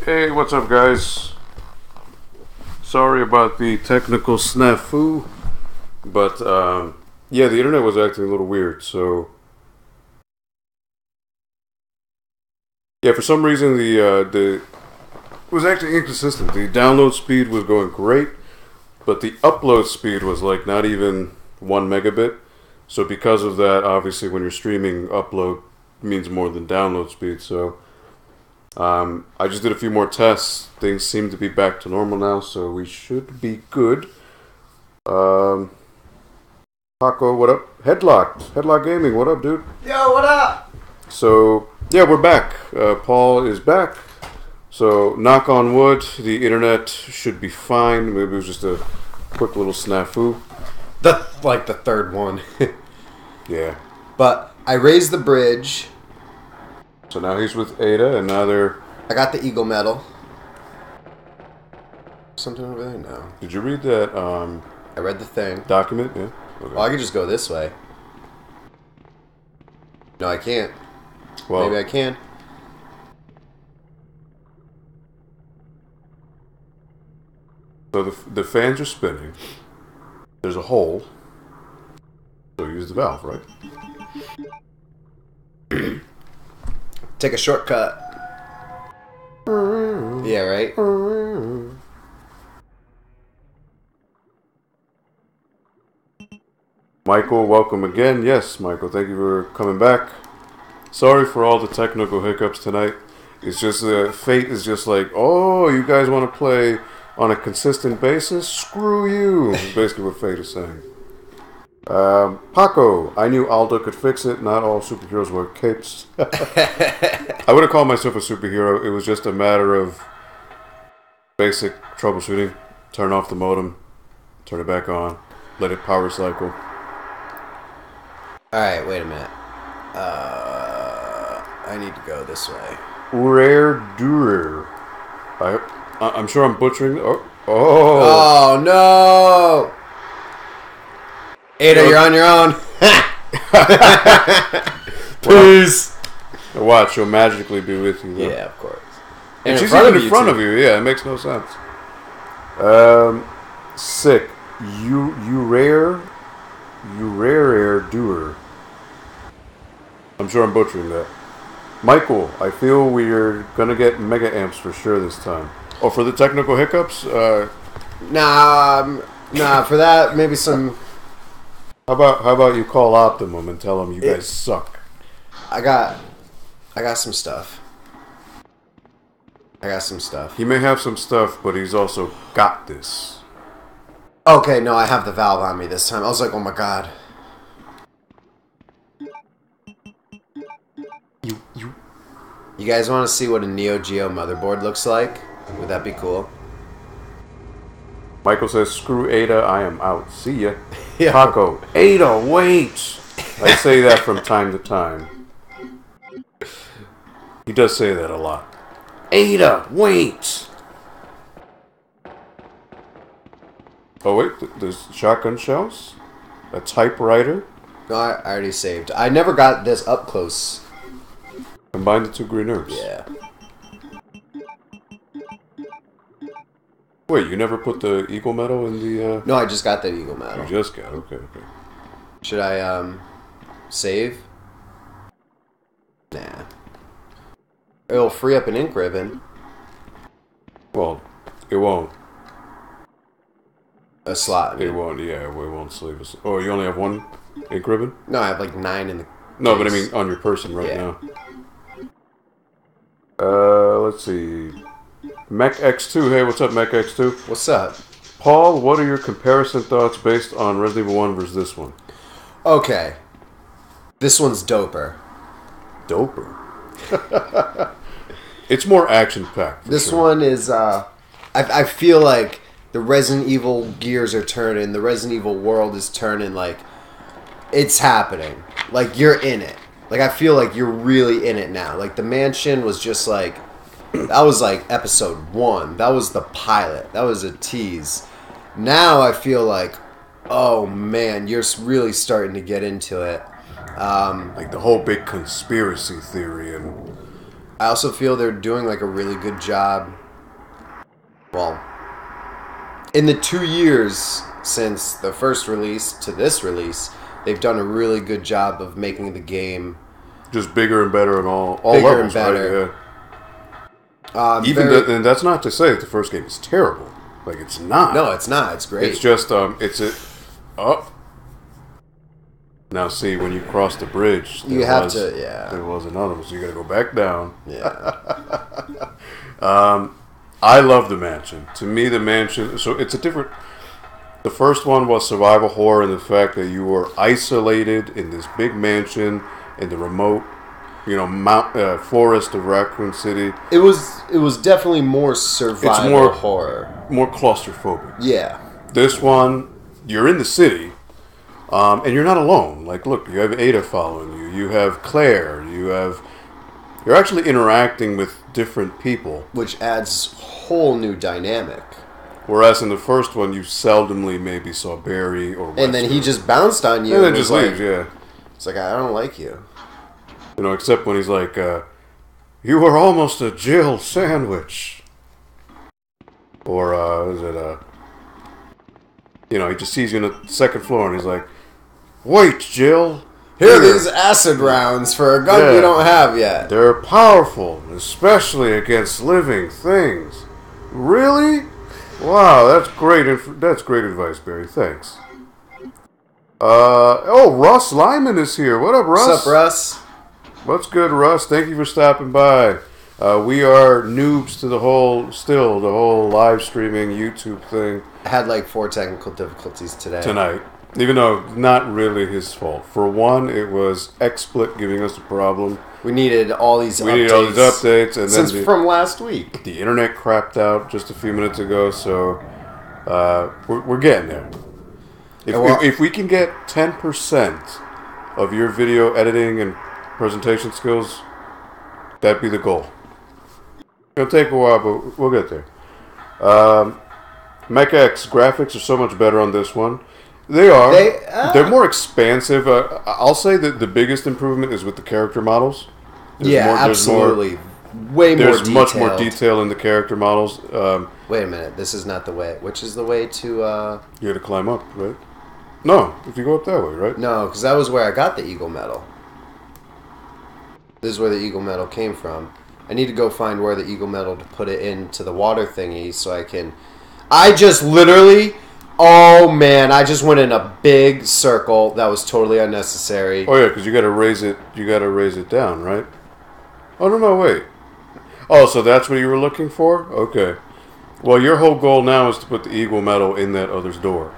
Hey, what's up, guys? Sorry about the technical snafu, but yeah, the internet was acting a little weird. So yeah, for some reason the it was acting inconsistent. The download speed was going great, but the upload speed was like not even 1 megabit. So because of that, obviously, when you're streaming, upload means more than download speed. So I just did a few more tests. Things seem to be back to normal now, so we should be good. Paco, what up? Headlock Gaming, what up, dude? Yo, what up? So, yeah, we're back. Paul is back. So, knock on wood, the internet should be fine. Maybe it was just a quick little snafu. The third one. Yeah. But I raised the bridge. So now he's with Ada, and now they're... I got the Eagle medal. Something over there? No. Did you read that I read the thing. document? Yeah. Okay. Well, I could just go this way. No, I can't. Well, Maybe I can. So the fans are spinning. There's a hole. So use the valve, right? Take a shortcut. Yeah, right? Michael, welcome again. Yes, Michael, thank you for coming back. Sorry for all the technical hiccups tonight. It's just fate is just like, oh, you guys want to play on a consistent basis? Screw you. Is basically what fate is saying. Paco, I knew Aldo could fix it. Not all superheroes wear capes. I would have called myself a superhero. It was just a matter of basic troubleshooting. Turn off the modem, turn it back on, let it power cycle. Alright, wait a minute. I need to go this way. Rare Durer. I'm sure I'm butchering. Oh. Oh, no! Ada, you're on your own. Peace. Watch, she'll magically be with you. Though. Yeah, of course. And she's even in front of you. Yeah, it makes no sense. Sick. You rare doer. I'm sure I'm butchering that. Michael, I feel we're gonna get mega amps for sure this time. Oh, for the technical hiccups? Nah. For that, maybe some. How about you call Optimum and tell them you guys suck? I got some stuff. He may have some stuff, but he's also got this. Okay, no, I have the valve on me this time. I was like, oh my god. You guys want to see what a Neo Geo motherboard looks like? Would that be cool? Michael says, screw Ada, I am out. See ya. Yeah. Paco, Ada, wait! I say that from time to time. He does say that a lot. Ada, wait! Oh, wait, there's shotgun shells? A typewriter? No, I already saved. I never got this up close. Combine the two green herbs. Yeah. Wait, you never put the Eagle medal in the... No, I just got the Eagle medal. You just got, okay. Should I, save? Nah. It'll free up an ink ribbon. Well, it won't. A slot. It won't, yeah, it won't save us. Oh, you only have one ink ribbon? No, I have like 9 in the No, case. but I mean on your person right now. Let's see. Mech X2. Hey, what's up, Mech X2? What's up? Paul, what are your comparison thoughts based on Resident Evil 1 versus this one? Okay. This one's doper. Doper. It's more action-packed. This one is, I feel like the Resident Evil gears are turning. The Resident Evil world is turning. Like, it's happening. Like, you're in it. Like, I feel like you're really in it now. Like, the mansion was just like... That was like episode 1. That was the pilot. That was a tease. Now I feel like, oh man, you're really starting to get into it. Like the whole big conspiracy theory and I also feel they're doing like a really good job. Well, in the 2 years since the first release to this release, they've done a really good job of making the game just bigger and better and all bigger levels, and better. Right? Yeah. And that's not to say that the first game is terrible. Like, it's not. No, it's not. It's great. It's just up. Now, see, when you cross the bridge, you have to. Yeah. There was another one, so you got to go back down. Yeah. I love the mansion. To me, the mansion. So it's a different. The first one was survival horror, and the fact that you were isolated in this big mansion in the remote, forest of Raccoon City. It was definitely more survival horror, more claustrophobic. Yeah. This one, you're in the city, and you're not alone. Like, look, you have Ada following you. You have Claire. You're actually interacting with different people, which adds whole new dynamic. Whereas in the first one, you seldomly maybe saw Barry or Wesker. And then he just bounced on you. And then just leaves, yeah. It's like, I don't like you. Except when he's like, you were almost a Jill sandwich. Or, he just sees you on the second floor and he's like, wait, Jill. Here are these acid rounds for a gun you don't have yet. They're powerful, especially against living things. Really? Wow, that's great. That's great advice, Barry. Thanks. Russ Lyman is here. What up, Russ? What's up, Russ? What's good, Russ? Thank you for stopping by. We are noobs to the whole live streaming YouTube thing. I had like 4 technical difficulties tonight. Even though not really his fault. For one, it was XSplit giving us a problem. We needed all these updates. And since from last week. The internet crapped out just a few minutes ago, so we're getting there. If we can get 10% of your video editing and presentation skills, that'd be the goal. It'll take a while, but we'll get there. MechX graphics are so much better on this one. They are. They're more expansive. I'll say that the biggest improvement is with the character models. Absolutely. Way more detailed. There's much more detail in the character models. Wait a minute. This is not the way. Which is the way to... You had to climb up, right? No, if you go up that way, right? No, because that was where I got the Eagle Medal. This is where the Eagle Medal came from. I need to go find where the Eagle Medal to put it into the water thingy so I can... I just literally... Oh, man, I just went in a big circle. That was totally unnecessary. Oh, yeah, because you got to raise it. You got to raise it down, right? Oh, no, wait. Oh, so that's what you were looking for? Okay. Well, your whole goal now is to put the Eagle Medal in that other's door.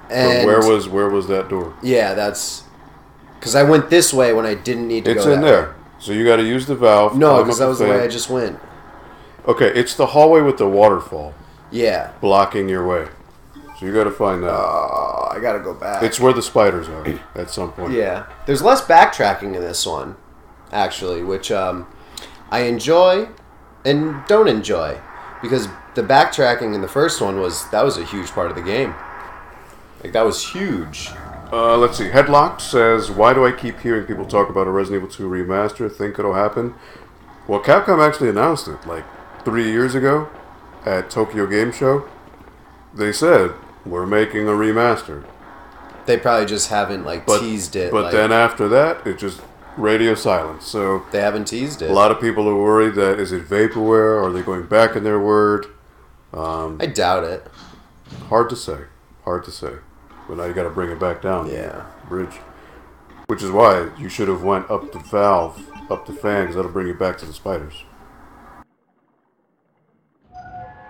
And so where was that door? Yeah, that's... Because I went this way when I didn't need to go that way. It's in there. So you got to use the valve. No, because that was the way I just went. Okay, it's the hallway with the waterfall. Yeah. Blocking your way. So you got to find that. Oh, I got to go back. It's where the spiders are at some point. Yeah. There's less backtracking in this one, actually, which I enjoy and don't enjoy. Because the backtracking in the first one was a huge part of the game. Like, that was huge. Let's see. Headlocked says, why do I keep hearing people talk about a Resident Evil 2 remaster? Think it'll happen? Well, Capcom actually announced it like 3 years ago at Tokyo Game Show. They said, we're making a remaster. They probably just haven't teased it. But then after that, it just radio silence. So they haven't teased it. A lot of people are worried that, is it vaporware? Are they going back in their word? I doubt it. Hard to say. But now you got to bring it back down. Yeah. Bridge. Which is why you should have went up the valve, up the fan, because that'll bring you back to the spiders.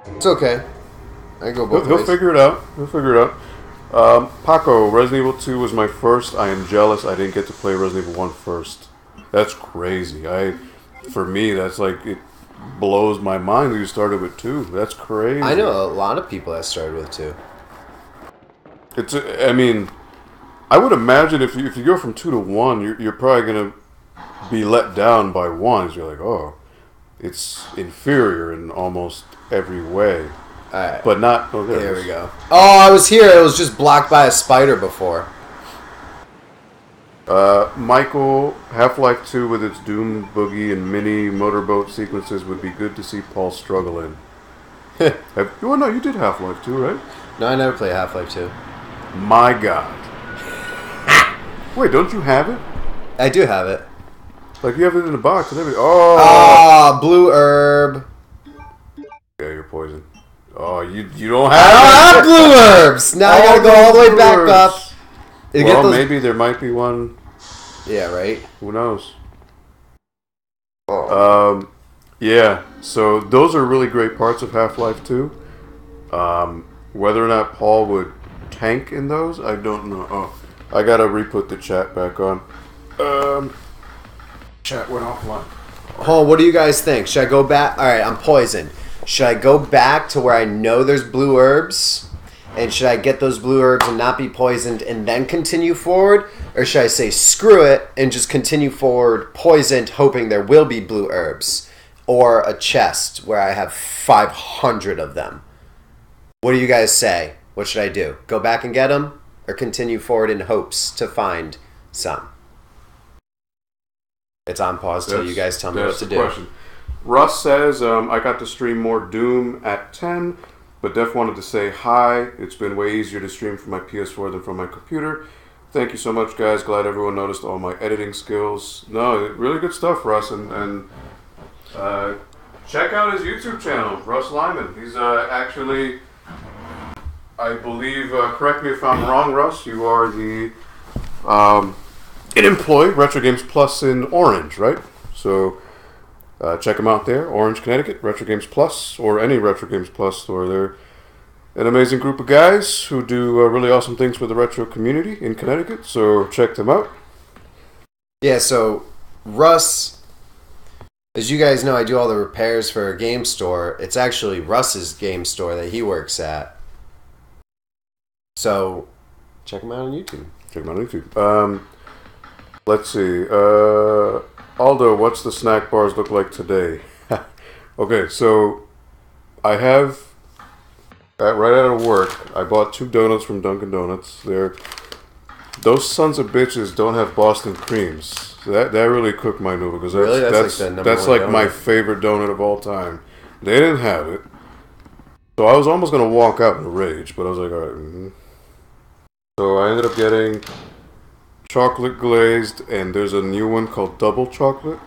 It's okay. I go both ways. He'll figure it out. Paco, Resident Evil 2 was my first. I am jealous I didn't get to play Resident Evil 1 first. That's crazy. For me, that's like, it blows my mind that you started with 2. That's crazy. I know a lot of people that started with 2. I would imagine if you go from 2 to 1, you're probably going to be let down by 1. You're like, oh, it's inferior in almost every way. Alright. But not... Oh, there we go. Oh, I was here. It was just blocked by a spider before. Michael, Half-Life 2 with its Doom Boogie and mini motorboat sequences would be good to see Paul struggle in. Well, no, you did Half-Life 2, right? No, I never played Half-Life 2. My God. Wait, don't you have it? I do have it. Like, you have it in a box and everything. Oh! Ah, blue herb. Yeah, you're poisoned. Oh, you don't I have don't have blue herbs. Now I gotta go all the way back up. You get Well, those- maybe there might be one. Yeah, right. Who knows? Oh. Yeah, so those are really great parts of Half-Life 2. Whether or not Paul would tank in those, I don't know. Oh, I gotta re-put the chat back on. Chat went offline. Oh, what do you guys think? Should I go back? All right, I'm poisoned. Should I go back to where I know there's blue herbs? And should I get those blue herbs and not be poisoned and then continue forward? Or should I say screw it and just continue forward poisoned, hoping there will be blue herbs? Or a chest where I have 500 of them? What do you guys say? What should I do? Go back and get them? Or continue forward in hopes to find some? It's on pause till you guys tell me what to do. Question. Russ says, I got to stream more Doom at 10, but Def wanted to say hi. It's been way easier to stream from my PS4 than from my computer. Thank you so much, guys. Glad everyone noticed all my editing skills. No, really good stuff, Russ. And check out his YouTube channel, Russ Lyman. He's actually, I believe, correct me if I'm wrong, Russ, you are the an employee, Retro Games Plus in Orange, right? So check them out there, Orange, Connecticut, Retro Games Plus, or any Retro Games Plus store. They're an amazing group of guys who do really awesome things for the retro community in Connecticut, so check them out. Yeah, so Russ, as you guys know, I do all the repairs for a game store. It's actually Russ's game store that he works at. So check him out on YouTube. Check them out on YouTube. Let's see. Aldo, what's the snack bars look like today? Okay, so I have, right out of work, I bought 2 donuts from Dunkin' Donuts. Those sons of bitches don't have Boston creams. That really cooked my noodle, because Really? that's like my favorite donut of all time. They didn't have it. So I was almost going to walk out in a rage, but I was like, alright. Mm-hmm. So I ended up getting chocolate glazed, and there's a new one called double chocolate.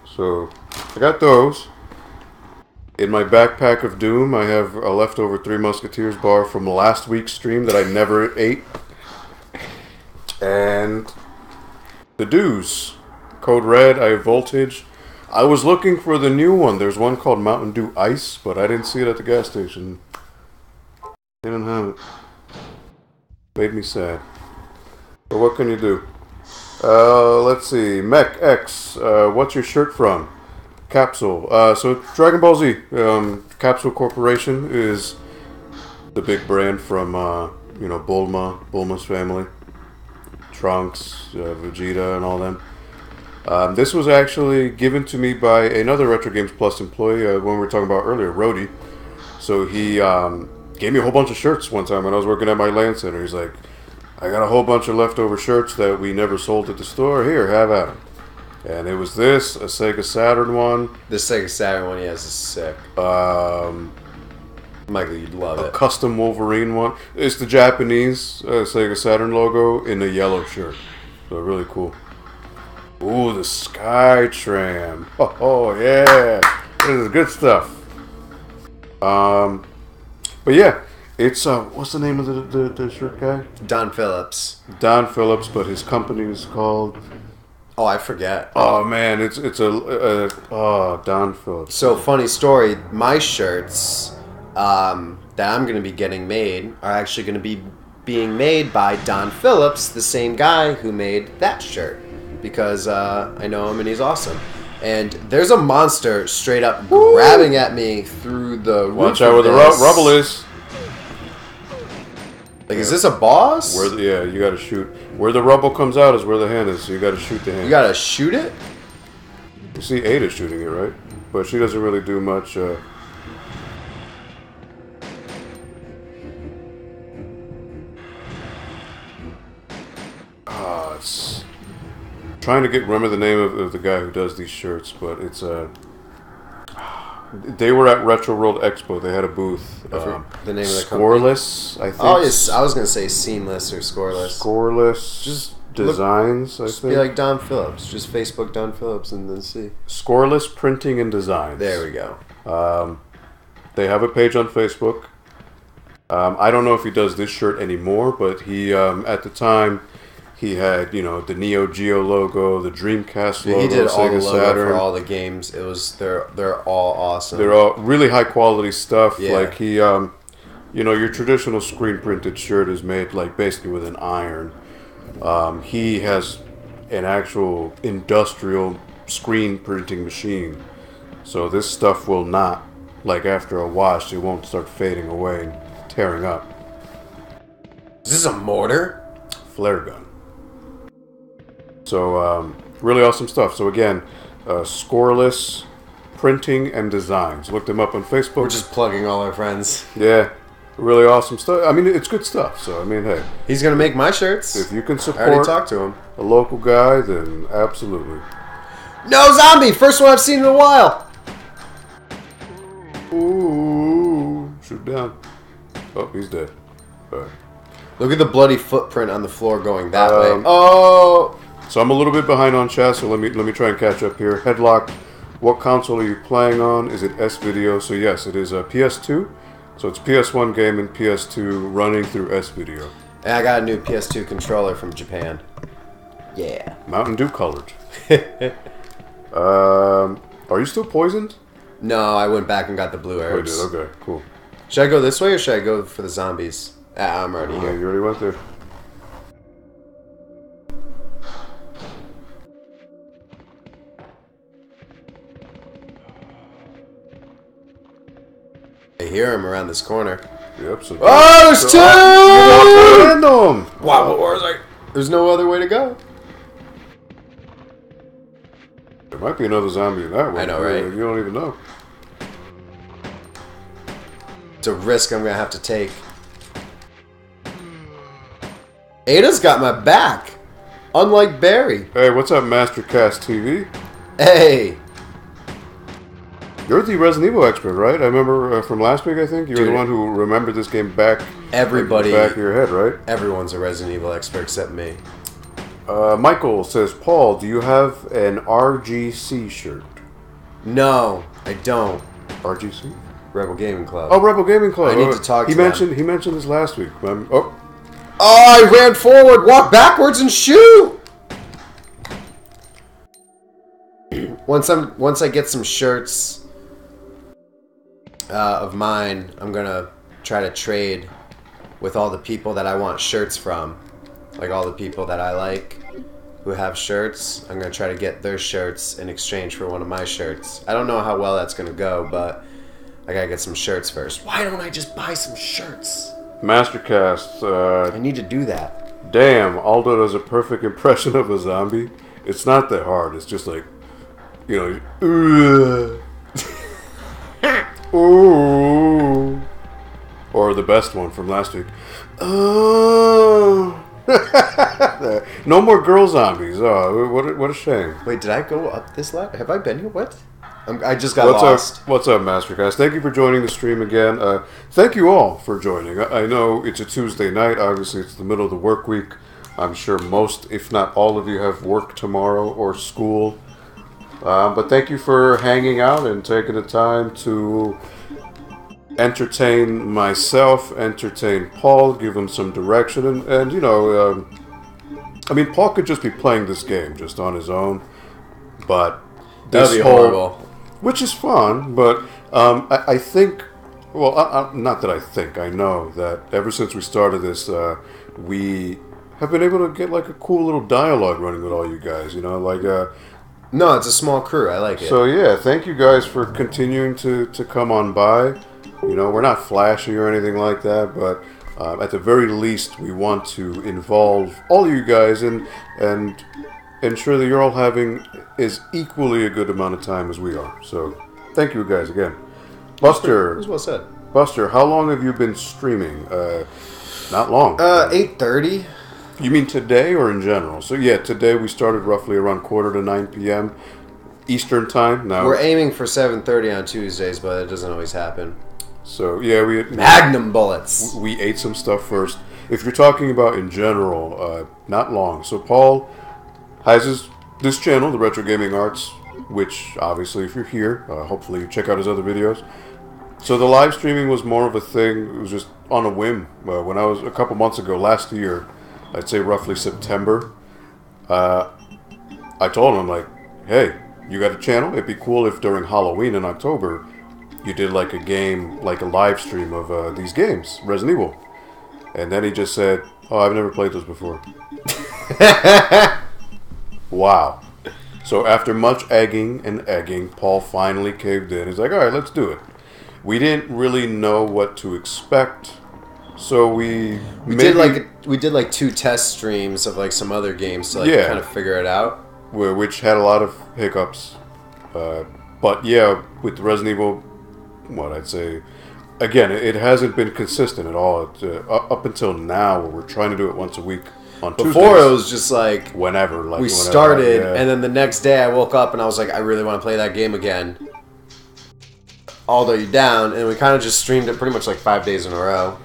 So I got those. In my backpack of doom, I have a leftover Three Musketeers bar from last week's stream that I never ate. And the Dews. Code Red, I have Voltage. I was looking for the new one. There's one called Mountain Dew Ice, but I didn't see it at the gas station. They didn't have it. Made me sad. But what can you do? Let's see. Mech X, what's your shirt from? Capsule. So Dragon Ball Z. Capsule Corporation is the big brand from, Bulma's family. Trunks, Vegeta, and all them. This was actually given to me by another Retro Games Plus employee when we were talking about earlier, Rody. So he gave me a whole bunch of shirts one time when I was working at my LAN center. He's like, I got a whole bunch of leftover shirts that we never sold at the store. Here, have at them. And it was this, a Sega Saturn one. The Sega Saturn one he has is sick. Michael, you'd love a it. custom Wolverine one. It's the Japanese Sega Saturn logo in a yellow shirt. So really cool. Ooh, the Skytram. Oh yeah. This is good stuff. But yeah, it's what's the name of the shirt guy? Don Phillips. Don Phillips, but his company is called. Oh, I forget. Oh man, it's Don Phillips. So funny story. My shirts that I'm going to be getting made are actually going to be being made by Don Phillips, the same guy who made that shirt, because I know him and he's awesome. And there's a monster straight up grabbing at me through the roof. Watch out where the rubble is. Like, is this a boss? Yeah, you gotta shoot. Where the rubble comes out is where the hand is, so you gotta shoot the hand. You gotta shoot it? You see Ada shooting it, right? But she doesn't really do much. Trying to remember the name of the guy who does these shirts, but it's they were at Retro World Expo. They had a booth. The name of the Scoreless, I think. Oh, yes. I was gonna say Seamless or Scoreless. Scoreless. Just Designs. I Just think. be like Don Phillips. Just Facebook Don Phillips and then see. Scoreless Printing and Designs. There we go. They have a page on Facebook. I don't know if he does this shirt anymore, but he at the time he had the Neo Geo logo, the Dreamcast logo, He did all the Sega logo Saturn. for all the games. It was they're all awesome. They're all really high quality stuff. Yeah. Like he, your traditional screen printed shirt is made like basically with an iron. He has an actual industrial screen printing machine, so this stuff will not, like after a wash, it won't start fading away and tearing up. Is this a mortar? Flare gun. So really awesome stuff. So again, Scoreless Printing and Designs. Look them up on Facebook. We're just plugging all our friends. Yeah, really awesome stuff. I mean, it's good stuff. So I mean, hey, He's gonna make my shirts. if you can I already support talked to him. a local guy, then absolutely. No zombie! First one I've seen in a while! Ooh, shoot down. Oh, he's dead. All right. Look at the bloody footprint on the floor going that way. Um, Oh! So I'm a little bit behind on chat, so let me try and catch up here. Headlock, what console are you playing on? Is it S-Video? So yes, it is a PS2. So it's PS1 game and PS2 running through S-Video. And I got a new PS2 controller from Japan. Yeah. Mountain Dew colored. Are you still poisoned? No, I went back and got the blue Oh, you herbs. did. Okay, cool. Should I go this way or should I go for the zombies? Ah, I'm already Yeah, here. you already went there. I hear him around this corner. Yep. So Oh, there's two! Random. Wow, what was I? There's no other way to go. There might be another zombie in that one. I know, right? You don't even know. It's a risk I'm gonna have to take. Ada's got my back. Unlike Barry. Hey, what's up, Mastercast TV? Hey. You're the Resident Evil expert, right? I remember from last week, I think. You were the Dude. one who remembered this game back. Everybody- Back of your head, right? Everyone's a Resident Evil expert except me. Michael says, Paul, do you have an RGC shirt? No, I don't. RGC? Rebel Gaming Club. Oh, Rebel Gaming Club. I need to talk he to them. mentioned He mentioned this last week. Oh, Oh, I ran forward, walk backwards, and shoot! Once I get some shirts of mine, I'm gonna try to trade with all the people that I want shirts from, like all the people that I like who have shirts. I'm gonna try to get their shirts in exchange for one of my shirts. I don't know how well that's gonna go, but I gotta get some shirts first. Why don't I just buy some shirts? Mastercast. I need to do that. Damn, Aldo does a perfect impression of a zombie. It's not that hard. It's just like, ooh. Ooh. Or the best one from last week. Oh. No more girl zombies. Oh, what a shame. Wait, did I go up this ladder? Have I been here? What? I just got lost. What's up, Mastercast? Thank you for joining the stream again. Thank you all for joining. I know it's a Tuesday night. Obviously, it's the middle of the work week. I'm sure most, if not all of you, have work tomorrow or school. But thank you for hanging out and taking the time to entertain myself, entertain Paul, give him some direction, and I mean, Paul could just be playing this game just on his own, but That'd be horrible. which is fun, but I think, well, not that I think, I know that ever since we started this, we have been able to get like a cool little dialogue running with all you guys, No, it's a small crew. I like it. so yeah, thank you guys for continuing to come on by. We're not flashy or anything like that, but at the very least, we want to involve all you guys and ensure that you're all having as equally a good amount of time as we are. So thank you guys again. Buster, It was well said. Buster, how long have you been streaming? Not long. 8:30. You mean today or in general? So yeah, today we started roughly around 8:45 p.m. Eastern time. Now We're aiming for 7:30 on Tuesdays, but it doesn't always happen. So yeah, Magnum bullets. we ate some stuff first. If you're talking about in general, not long. So Paul has this channel, the Retro Gaming Arts, which obviously if you're here, hopefully you check out his other videos. So the live streaming was more of a thing. It was just on a whim. When I was a couple months ago, last year, I'd say roughly September, I told him, like, hey, you got a channel? It'd be cool if during Halloween in October you did like a game, like a live stream of these games, Resident Evil. And then he just said, oh, I've never played those before. Wow. So after much egging, Paul finally caved in. He's like, all right, let's do it. We didn't really know what to expect, so we did like 2 test streams of like some other games to like kind of figure it out, which had a lot of hiccups. But yeah, with the Resident Evil, what I'd say, again, it hasn't been consistent at all. Up until now, where we're trying to do it once a week on Tuesdays. Before it was just like whenever, we started, and then the next day I woke up and I was like, I really want to play that game again. Although you down, and we kind of just streamed it pretty much like 5 days in a row.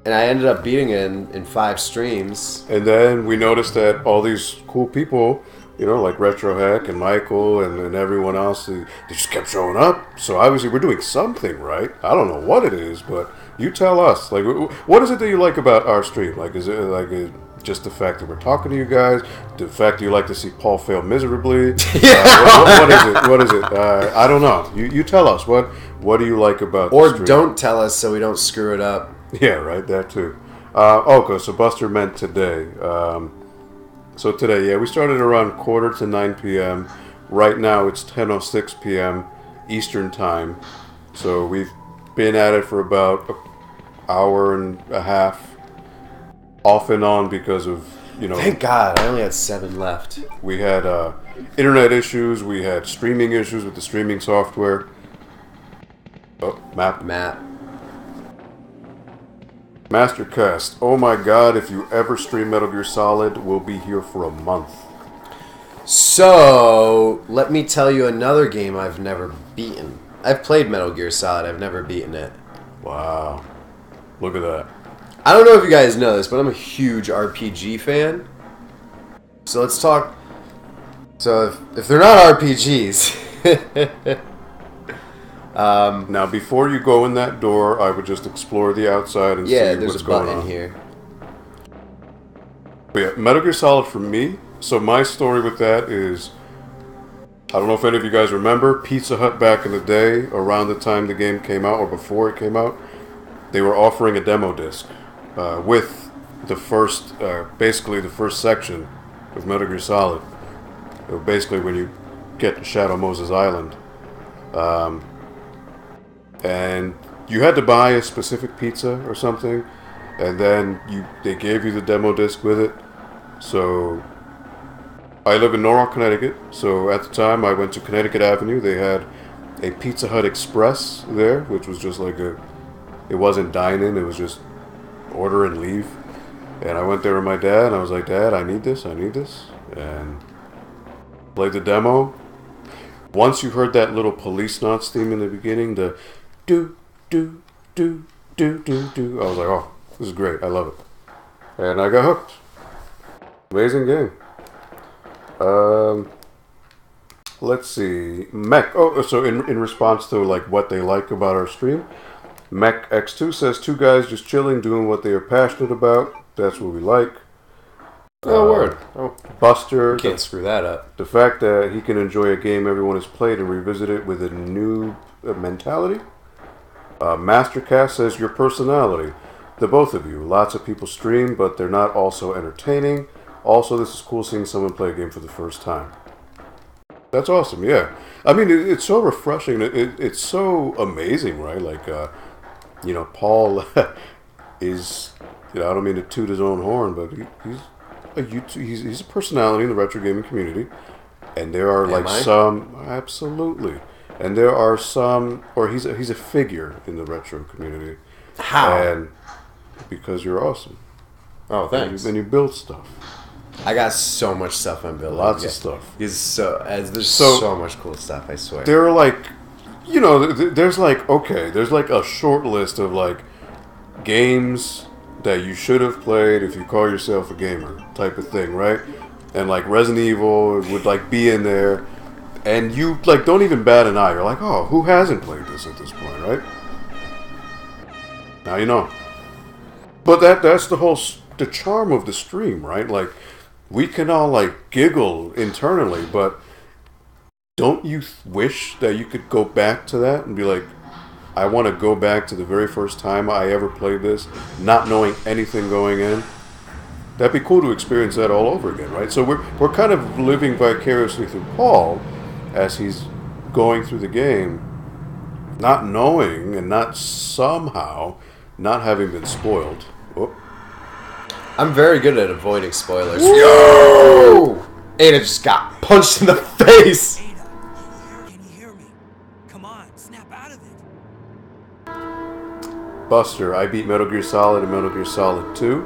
And I ended up beating it in 5 streams. And then we noticed that all these cool people, you know, like RetroHack and Michael and everyone else, they just kept showing up. So obviously we're doing something right. I don't know what it is, but you tell us. Like, what is it that you like about our stream? Like, is it like just the fact that we're talking to you guys? The fact that you like to see Paul fail miserably? What is it? What is it? I don't know. You tell us. What do you like about or the stream? Don't tell us so we don't screw it up. Yeah, right. That too. Okay, so Buster meant today. So today, yeah, we started around 8:45 p.m. Right now it's 10:06 p.m. Eastern time. So we've been at it for about an hour and a half, off and on because of, you know. Thank God, I only had 7 left. We had internet issues. We had streaming issues with the streaming software. Oh, map. Mastercast. Oh my God, if you ever stream Metal Gear Solid, we'll be here for a month. So, let me tell you another game I've never beaten. I've played Metal Gear Solid, I've never beaten it. Wow. Look at that. I don't know if you guys know this, but I'm a huge RPG fan. So let's talk. So if they're not RPGs... now, before you go in that door, I would just explore the outside and see what's going on. Yeah, there's a button here. But yeah, Metal Gear Solid for me, so my story with that is, I don't know if any of you guys remember, Pizza Hut back in the day, around the time the game came out, or before it came out, they were offering a demo disc with the first, basically the first section of Metal Gear Solid. Basically when you get to Shadow Moses Island. And you had to buy a specific pizza or something, and then they gave you the demo disc with it. So I live in Norwalk, Connecticut, so at the time I went to Connecticut Avenue. They had a Pizza Hut Express there, which was just like it wasn't dine-in, it was just order and leave. And I went there with my dad, and I was like, Dad, I need this, and played the demo. Once you heard that little Police Knots theme in the beginning, the do, do, do, do, do, do, I was like, oh, this is great, I love it. And I got hooked. Amazing game. Let's see. Mech. Oh, so in response to like what they like about our stream, Mech X2 says 2 guys just chilling, doing what they are passionate about. That's what we like. Oh, word. Oh, Buster. Can't screw that up. The fact that he can enjoy a game everyone has played and revisit it with a new mentality. Mastercast says your personality. The both of you. Lots of people stream, but they're not also entertaining. Also, this is cool seeing someone play a game for the first time. That's awesome, yeah. I mean, it's so refreshing. It's so amazing, right? Like, you know, Paul is, you know, I don't mean to toot his own horn, but he's a personality in the retro gaming community. And there are absolutely. And there are some, or he's a figure in the retro community. How? And because you're awesome. Oh, thanks. And you build stuff. I got so much stuff on building. Lots of stuff. There's so much cool stuff, I swear. There are like, you know, there's like a short list of like games that you should have played if you call yourself a gamer type of thing, right? And like Resident Evil would like be in there, and you like don't even bat an eye. You're like, oh, who hasn't played this at this point, right? Now you know. But that's the charm of the stream, right? Like, we can all like giggle internally, but don't you wish that you could go back to that and be like, I want to go back to the very first time I ever played this, not knowing anything going in? That'd be cool to experience that all over again, right? So we're kind of living vicariously through Paul as he's going through the game, not knowing and not somehow not having been spoiled. Oh. I'm very good at avoiding spoilers. Yo! Ada just got punched in the face. Ada, can you hear me? Come on, snap out of it. Buster, I beat Metal Gear Solid and Metal Gear Solid 2.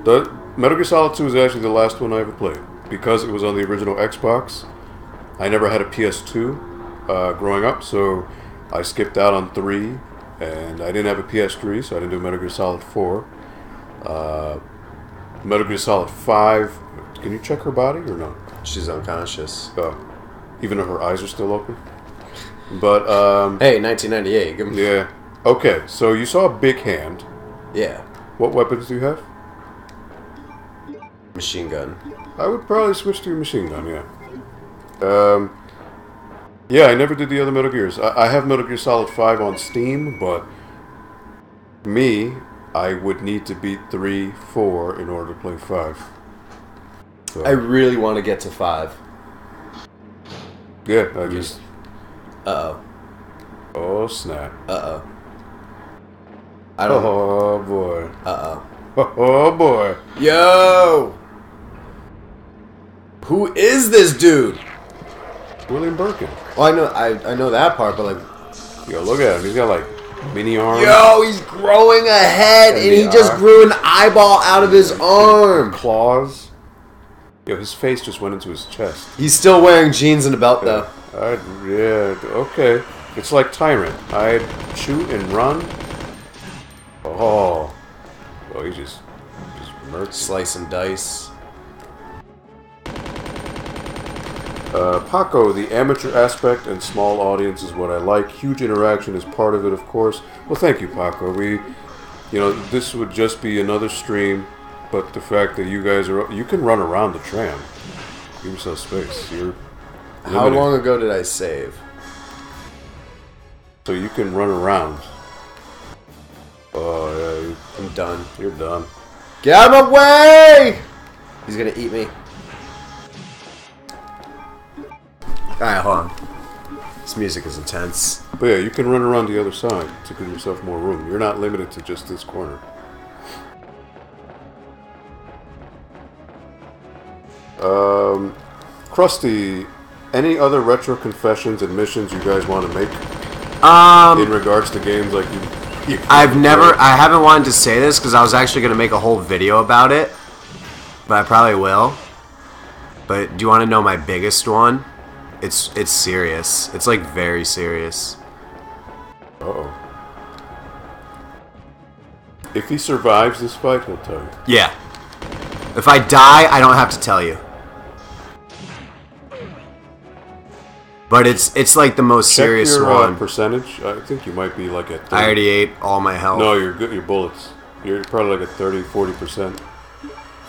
The Metal Gear Solid 2 is actually the last one I ever played because it was on the original Xbox. I never had a PS2 growing up, so I skipped out on 3, and I didn't have a PS3, so I didn't do Metal Gear Solid 4. Metal Gear Solid 5. Can you check her body or no? She's unconscious. Even though her eyes are still open. But hey, 1998. Yeah. Okay, so you saw a big hand. Yeah. What weapons do you have? Machine gun. I would probably switch to your machine gun, yeah. Yeah, I never did the other Metal Gears. I have Metal Gear Solid 5 on Steam, but I would need to beat 3, 4 in order to play 5. So, I really want to get to 5. yeah, I just... Uh-oh. Oh, snap. Uh-oh. I don't... Oh, boy. Uh-oh. Oh, boy. Yo! Who is this dude? William Birkin. Well, I know that part, but like... Yo, look at him. He's got, like, mini arms. Yo, he's growing a head, and he just grew an eyeball out of his arm. Claws. Yo, his face just went into his chest. He's still wearing jeans and a belt, though. Yeah, okay. It's like Tyrant. I'd shoot and run. Oh. Well, he just murked. Slice and dice. Paco, the amateur aspect and small audience is what I like. Huge interaction is part of it, of course. Well, thank you, Paco. This would just be another stream, but the fact that you guys you can run around the tram. Give yourself space. How long ago did I save? So you can run around. Oh, yeah. I'm done. You're done. Get out of my way! He's gonna eat me. Alright, hold on. This music is intense. But yeah, you can run around the other side to give yourself more room. You're not limited to just this corner. Krusty, any other retro confessions and missions you guys want to make? In regards to games like you I haven't wanted to say this because I was actually going to make a whole video about it. But I probably will. But do you want to know my biggest one? It's serious. It's like very serious. Uh-oh. If he survives this fight, he'll tell you. Yeah. If I die, I don't have to tell you. But it's like the most serious Check your, one. Percentage. I think you might be like at 30. I already ate all my health. No, you're good. Your bullets. You're probably like at 30-40%.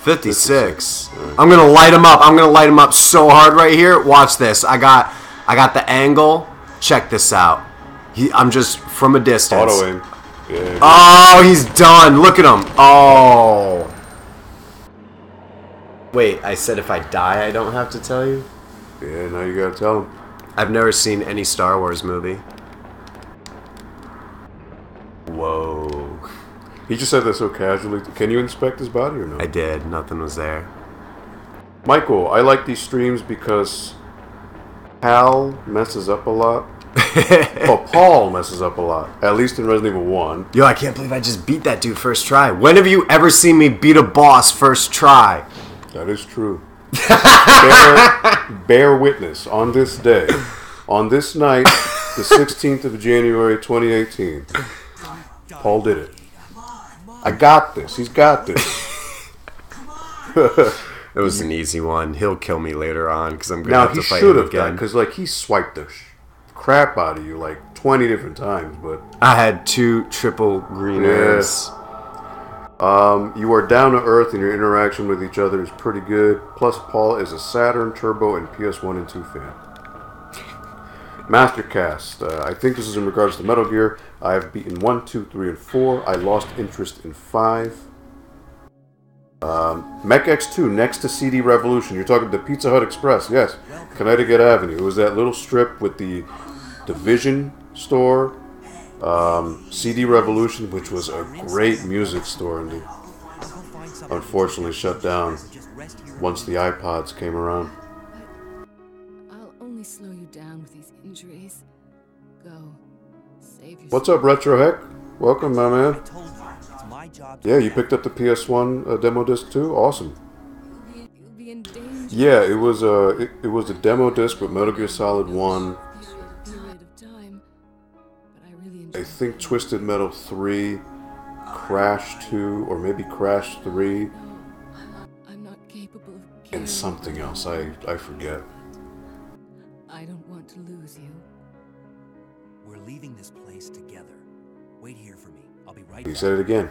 56. I'm gonna light him up. I'm gonna light him up so hard right here. Watch this. I got the angle. Check this out. I'm just from a distance. Auto aim. Yeah. Oh, he's done. Look at him. Oh. Wait, I said if I die, I don't have to tell you? Yeah, now you gotta tell him. I've never seen any Star Wars movie. Whoa. He just said that so casually. Can you inspect his body or no? I did. Nothing was there. Michael, I like these streams because Hal messes up a lot. Well, Paul messes up a lot, at least in Resident Evil 1. Yo, I can't believe I just beat that dude first try. When have you ever seen me beat a boss first try? That is true. bear witness on this day, on this night, the 16th of January 2018. Paul did it. I got this. He's got this. It was an easy one. He'll kill me later on because I'm going to Now, have he to fight should him have done, again. because like, he swiped the crap out of you like 20 different times, but... I had 2 triple green herbs. You are down to earth and your interaction with each other is pretty good. Plus, Paul is a Saturn, Turbo, and PS1 and 2 fan. Mastercast. I think this is in regards to Metal Gear. I have beaten 1, 2, 3, and 4. I lost interest in 5. Mech X2 next to CD Revolution. You're talking the Pizza Hut Express. Yes. Connecticut Avenue. It was that little strip with the Division store. CD Revolution, which was a great music store, and unfortunately shut down once the iPods came around. I'll only slow you down with these injuries. Go. Save yourself. What's up, Retro Heck? Welcome, my man. It's my job to Yeah, you picked up the PS1 demo disc too. Awesome. You'll be in danger. Yeah, it was a demo disc with Metal Gear Solid 1. Period of time, but I really enjoy I think Twisted Metal 3, Crash 2, or maybe Crash 3, I'm not capable of and caring. something else. I forget. I don't want to lose you. We're leaving this place together. Wait here for me. I'll be right He back. said it again.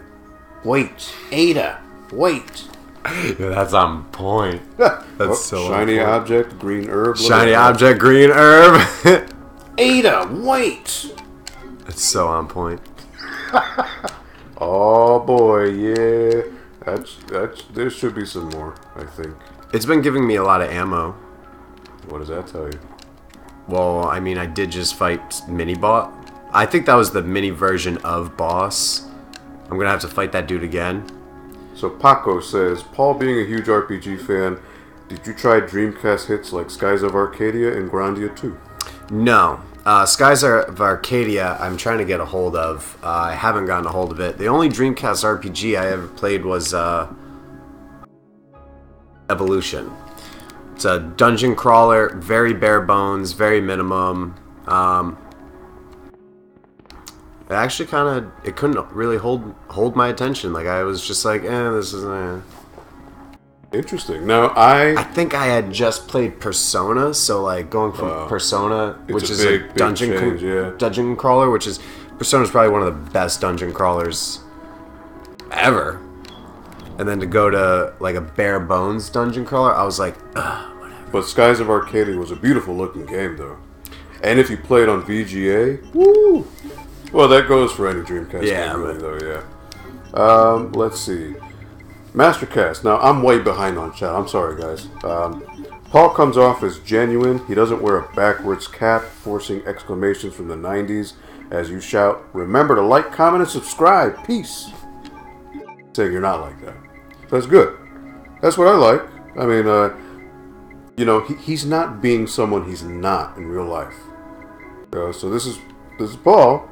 Wait, Ada, wait. Yeah, that's on point. That's so shiny on point. object, green herb. Shiny object, green herb. Ada, wait. That's so on point. Oh boy, yeah. That's there should be some more, I think. It's been giving me a lot of ammo. What does that tell you? Well, I mean, I did just fight Mini-Bot. I think that was the mini version of Boss. I'm gonna have to fight that dude again. So Paco says, Paul being a huge RPG fan, did you try Dreamcast hits like Skies of Arcadia and Grandia 2? No. Skies of Arcadia, I'm trying to get a hold of. I haven't gotten a hold of it. The only Dreamcast RPG I ever played was Evolution. It's a dungeon crawler, very bare bones, very minimum. It actually it couldn't really hold my attention. Like, I was just like, this is... Interesting. Now, I think I had just played Persona, so like going from Persona, It's which a is big a dungeon change, yeah. dungeon crawler, which is Persona's probably one of the best dungeon crawlers ever. And then to go to like a bare bones dungeon crawler, I was like, whatever. But Skies of Arcadia was a beautiful looking game, though. And if you play it on VGA, woo! Well, that goes for any Dreamcast game, really, though, yeah. Let's see. Mastercast. Now, I'm way behind on chat. I'm sorry, guys. Paul comes off as genuine. He doesn't wear a backwards cap, forcing exclamations from the 90s as you shout, remember to like, comment, and subscribe. Peace. Saying you're not like that. That's good. That's what I like. I mean, you know, he's not being someone he's not in real life. So this is Paul.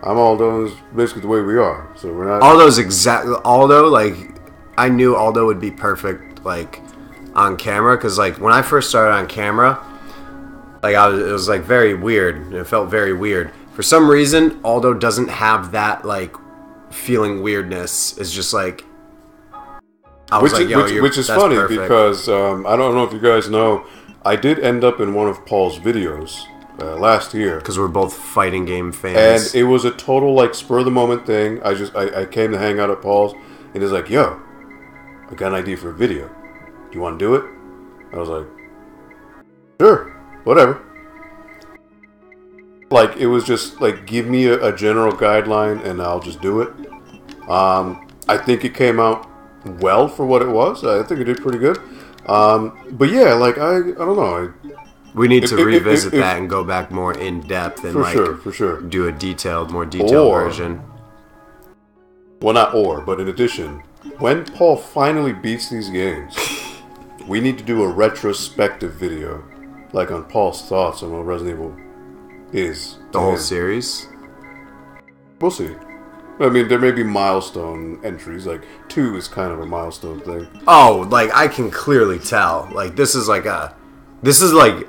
I'm Aldo. This is basically the way we are. So we're not... Aldo, like, I knew Aldo would be perfect, like, on camera, because, like, when I first started on camera, like, it was, like, very weird. It felt very weird. For some reason, Aldo doesn't have that, like, feeling weirdness. It's just, like, I was which is that's funny, perfect. because, I don't know if you guys know, I did end up in one of Paul's videos last year. Because we're both fighting game fans. And it was a total, like, spur-of-the-moment thing. I came to hang out at Paul's, and he's like, yo, I got an idea for a video. Do you want to do it? I was like, sure, whatever. Like, it was just, like, give me a general guideline, and I'll just do it. I think it came out well for what it was. I think it did pretty good. But yeah, like, I don't know. We need to revisit that and go back more in depth and for sure. do a more detailed version. Well, not but in addition, when Paul finally beats these games, we need to do a retrospective video, like on Paul's thoughts on Resident Evil is. The whole And series? we'll see. I mean, there may be milestone entries. Like 2 is kind of a milestone thing. Oh, like I can clearly tell. Like this is like This is like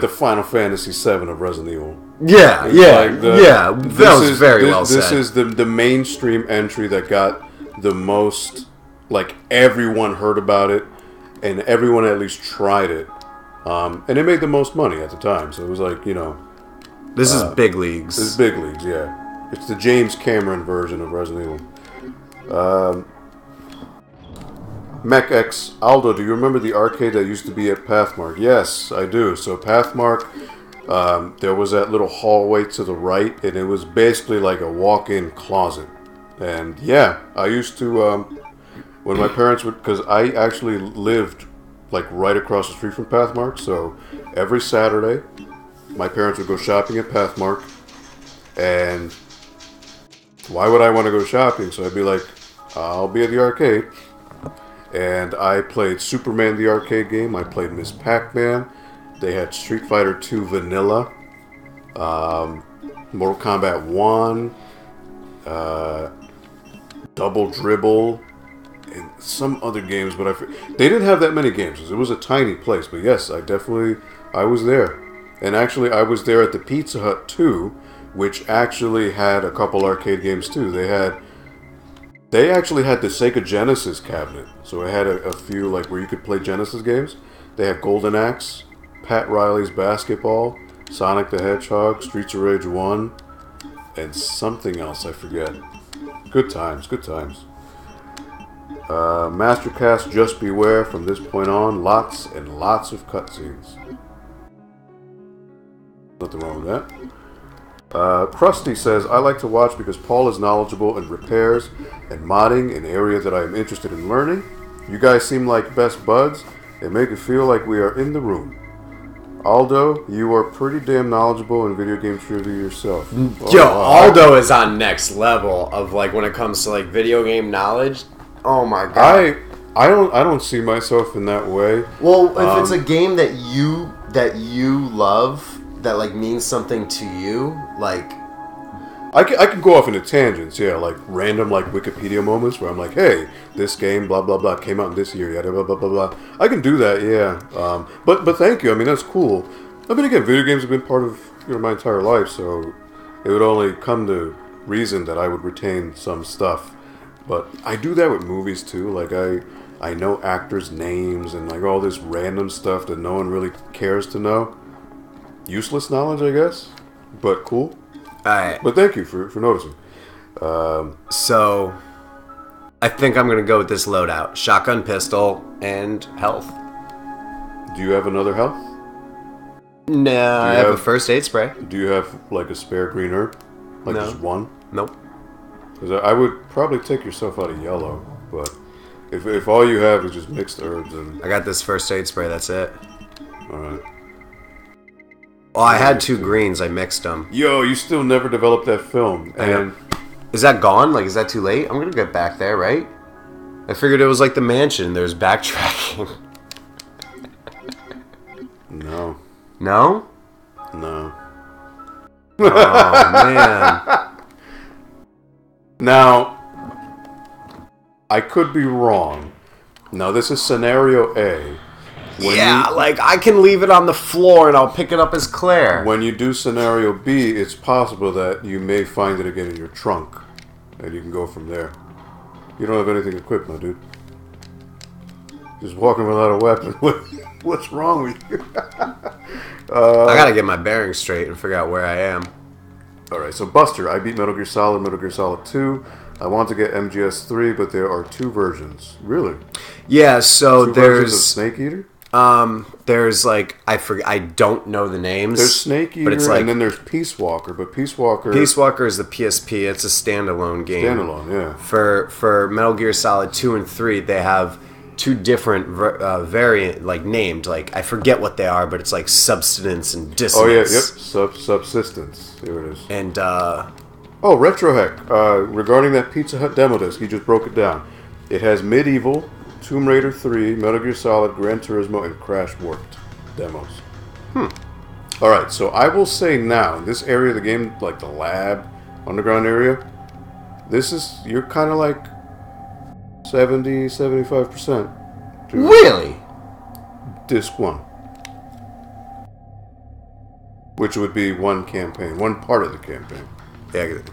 the Final Fantasy VII of Resident Evil. Yeah. That was very well said. This is the mainstream entry that got the most. Like everyone heard about it, and everyone at least tried it, and it made the most money at the time. So it was like, you know, this is big leagues. This is big leagues, yeah. It's the James Cameron version of Resident Evil. Mech X Aldo, do you remember the arcade that used to be at Pathmark? Yes, I do. So Pathmark, there was that little hallway to the right, and it was basically like a walk-in closet. And yeah, I used to, when my parents would, because I actually lived like right across the street from Pathmark, so every Saturday, my parents would go shopping at Pathmark, and why would I want to go shopping? So I'd be like, I'll be at the arcade. And I played Superman the arcade game. I played Miss Pac-Man. They had Street Fighter 2 Vanilla. Mortal Kombat 1. Double Dribble. And some other games, but they didn't have that many games. It was a tiny place. But yes, I was there. And actually, I was there at the Pizza Hut too, which actually had a couple arcade games too. They actually had the Sega Genesis cabinet, so it had a few like where you could play Genesis games. They had Golden Axe, Pat Riley's Basketball, Sonic the Hedgehog, Streets of Rage 1, and something else I forget. Good times, good times. Mastercast Just Beware, from this point on, lots and lots of cutscenes. Nothing wrong with that. Krusty says, I like to watch because Paul is knowledgeable in repairs and modding, an area that I am interested in learning. You guys seem like best buds and make it feel like we are in the room. Aldo, you are pretty damn knowledgeable in video game trivia yourself. Yo, Aldo is on next level of like when it comes to like video game knowledge. Oh my god. I don't see myself in that way. Well, if it's a game that you love, that like means something to you, like I can go off into tangents, yeah, like random like Wikipedia moments where I'm like, hey, this game blah blah blah came out in this year, yada blah blah blah blah. I can do that, yeah. But thank you. I mean, that's cool. I mean, again, video games have been part of my entire life, so it would only come to reason that I would retain some stuff. But I do that with movies too. Like I know actors' names and like all this random stuff that no one really cares to know. Useless knowledge, I guess, but cool. Alright. But thank you for noticing. So, I think I'm going to go with this loadout. Shotgun, pistol, and health. Do you have another health? No, I have a first aid spray. Do you have like a spare green herb? Like No. just one? Nope. Because I would probably take yourself out of yellow, but if all you have is just mixed herbs and... I got this first aid spray, that's it. Alright. Oh, I had 2 greens, I mixed them. Yo, you still never developed that film. And Is that gone? Like, is that too late? I'm gonna get back there, right? I figured it was like the mansion. There's backtracking. No. No? No. Oh, man. Now, I could be wrong. Now, this is scenario A. Yeah, like, I can leave it on the floor and I'll pick it up as Claire. When you do scenario B, it's possible that you may find it again in your trunk. And you can go from there. You don't have anything equipped, my dude. Just walking without a weapon. What's wrong with you? I gotta get my bearings straight and figure out where I am. Alright, so Buster, I beat Metal Gear Solid 2. I want to get MGS 3, but there are 2 versions. Really? Yeah, so 2 versions of there's... Snake Eater? There's like... I don't know the names. There's Snake Eater, but it's like, and then there's Peace Walker, but Peace Walker... Peace Walker is the PSP. It's a standalone game. Standalone, yeah. For Metal Gear Solid 2 and 3, they have 2 different variant, like, named. Like, I forget what they are, but it's like Subsistence and Dissonance. Oh, yeah, yep. Subsistence. Here it is. And, Oh, RetroHack. Regarding that Pizza Hut demo disc, he just broke it down. It has Medieval, Tomb Raider 3, Metal Gear Solid, Gran Turismo, and Crash Warped demos. Alright, so I will say now, in this area of the game, like the lab, underground area, you're kind of like 70, 75% to Really? disc 1. Which would be one campaign, one part of the campaign. Yeah. I get it.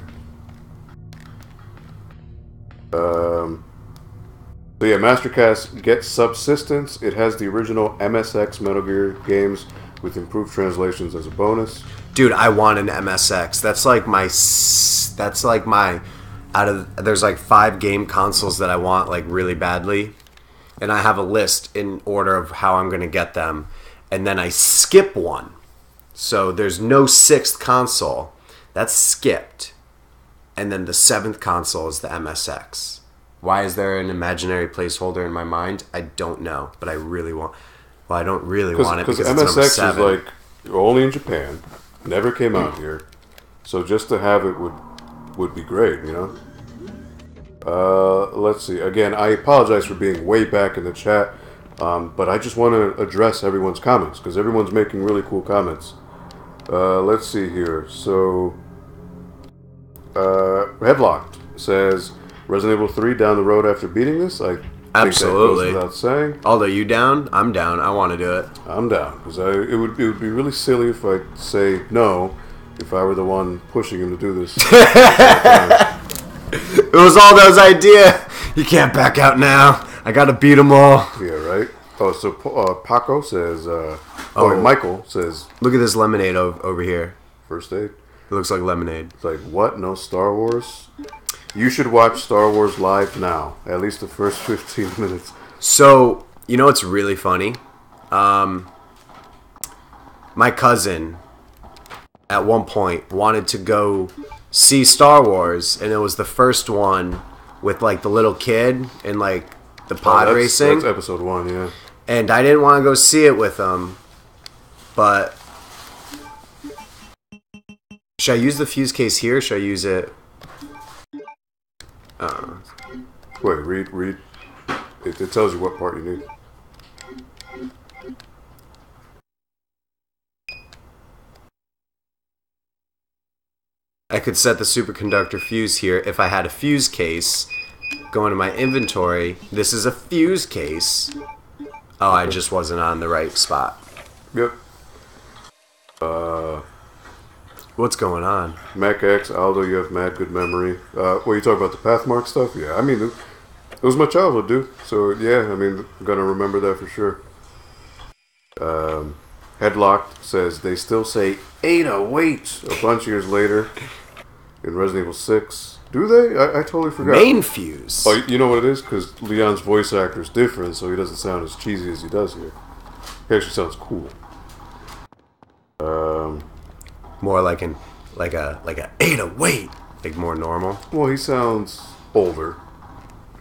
So yeah, Mastercast gets subsistence. It has the original MSX Metal Gear games with improved translations as a bonus. Dude, I want an MSX. That's like my there's like 5 game consoles that I want like really badly, and I have a list in order of how I'm going to get them, and then I skip one. So there's no 6th console. That's skipped. And then the 7th console is the MSX. Why is there an imaginary placeholder in my mind? I don't know, but I really want. Well, I don't really want it because it's number 7. MSX is like only in Japan, never came out here, so just to have it would be great, you know. Let's see. Again, I apologize for being way back in the chat, but I just want to address everyone's comments because everyone's making really cool comments. Let's see here. So, Headlocked says Resident Evil 3 down the road after beating this. I think Absolutely. that goes without saying. Although you down, I'm down. I want to do it. I'm down because it would be really silly if I say no if I were the one pushing him to do this. It was Aldo's idea. You can't back out now. I gotta beat them all. Yeah, right. Oh, so Paco says. Michael says. Look at this lemonade over here. First aid. It looks like lemonade. It's like, what? No Star Wars? You should watch Star Wars live now. At least the first 15 minutes. So, you know what's really funny? My cousin, at one point, wanted to go see Star Wars, and it was the first one with, like, the little kid and, like, the pod racing. That's episode 1, yeah. And I didn't want to go see it with him, but... Should I use the fuse case here, or should I use it... Wait, read. It tells you what part you need. I could set the superconductor fuse here if I had a fuse case. Go into my inventory. This is a fuse case. Oh, I just wasn't on the right spot. Yep. What's going on? MacX, Aldo, you have mad good memory. What, you talk about the Pathmark stuff? Yeah, I mean, it was my childhood, dude. So, yeah, I mean, I'm going to remember that for sure. Headlocked says, they still say, Ada, wait, a bunch of years later in Resident Evil 6. Do they? I totally forgot. Main fuse. Oh, you know what it is? Because Leon's voice actor is different, so he doesn't sound as cheesy as he does here. He actually sounds cool. More like a Ada, wait. Like more normal. Well, he sounds older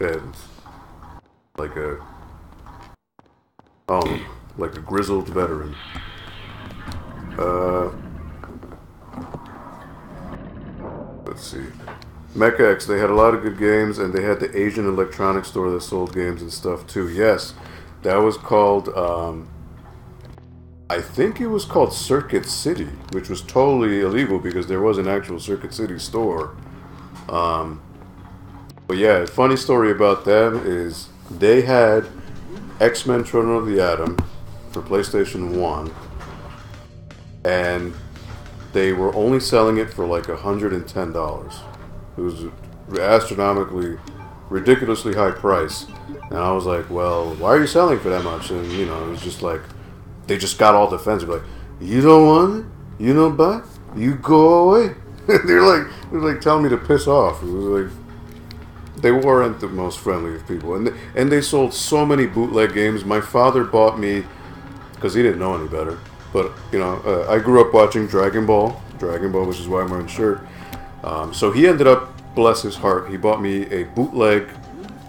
and like like a grizzled veteran. Let's see. MechX, they had a lot of good games, and they had the Asian electronics store that sold games and stuff too. Yes, that was called, I think it was called Circuit City, which was totally illegal because there was an actual Circuit City store. But yeah, funny story about them is they had X-Men Children of the Atom for PlayStation 1, and they were only selling it for like $110. It was astronomically, ridiculously high price. And I was like, well, why are you selling for that much? And, you know, it was just like, they just got all defensive. Like, you don't want it? You don't buy it? You go away. They're like telling me to piss off. It was like, they weren't the most friendly of people. And they sold so many bootleg games. My father bought me, because he didn't know any better. But, you know, I grew up watching Dragon Ball, which is why I'm wearing a shirt. So he ended up, bless his heart, he bought me a bootleg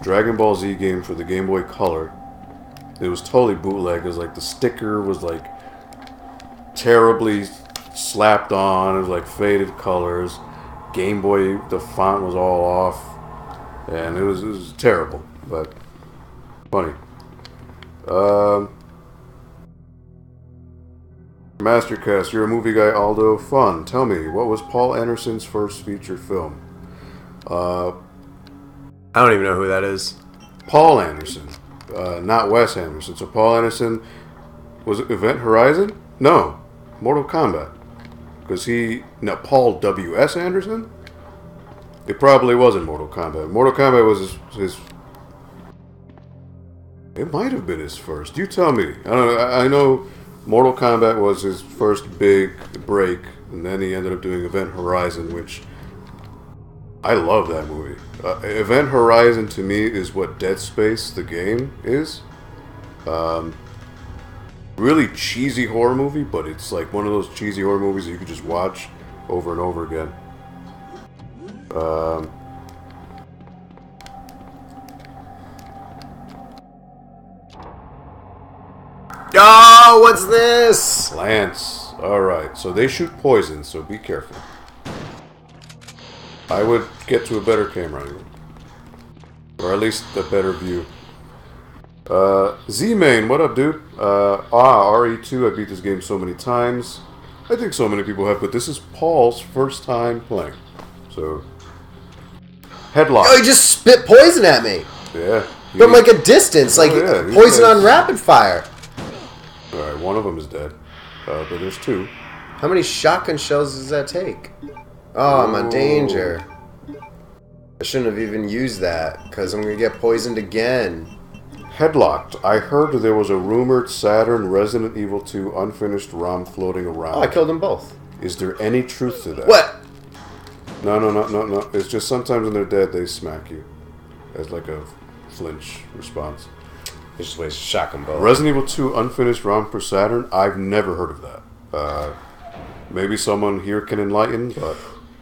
Dragon Ball Z game for the Game Boy Color. It was totally bootleg. It was like the sticker was like terribly slapped on. It was like faded colors. Game Boy, the font was all off. And it was terrible, but funny. Mastercast, you're a movie guy, Aldo. Fun. Tell me, what was Paul Anderson's first feature film? I don't even know who that is. Paul Anderson, not Wes Anderson. So Paul Anderson, was it Event Horizon? No, Mortal Kombat. Because Paul W.S. Anderson? It probably wasn't Mortal Kombat. Mortal Kombat was his it might have been his first. You tell me. I don't know. I know Mortal Kombat was his first big break, and then he ended up doing Event Horizon, which I love that movie. Event Horizon to me is what Dead Space, the game, is. Really cheesy horror movie, but it's like one of those cheesy horror movies that you could just watch over and over again. Oh, what's this? Lance. Alright, so they shoot poison, so be careful. I would get to a better camera angle. Or at least a better view. Z-Main, what up, dude? RE2, I beat this game so many times. I think so many people have, but this is Paul's first time playing. So, headlock. Oh, he just spit poison at me. Yeah. From like a distance, like poison on rapid fire. Alright, one of them is dead. But there's two. How many shotgun shells does that take? Oh, I'm in danger. I shouldn't have even used that, because I'm going to get poisoned again. Headlocked. I heard there was a rumored Saturn Resident Evil 2 unfinished ROM floating around. Oh, I killed them both. Is there any truth to that? What? No. It's just sometimes when they're dead, they smack you. As like a flinch response. It's just ways to shotgun both. Resident Evil 2 unfinished ROM for Saturn? I've never heard of that. Maybe someone here can enlighten, but...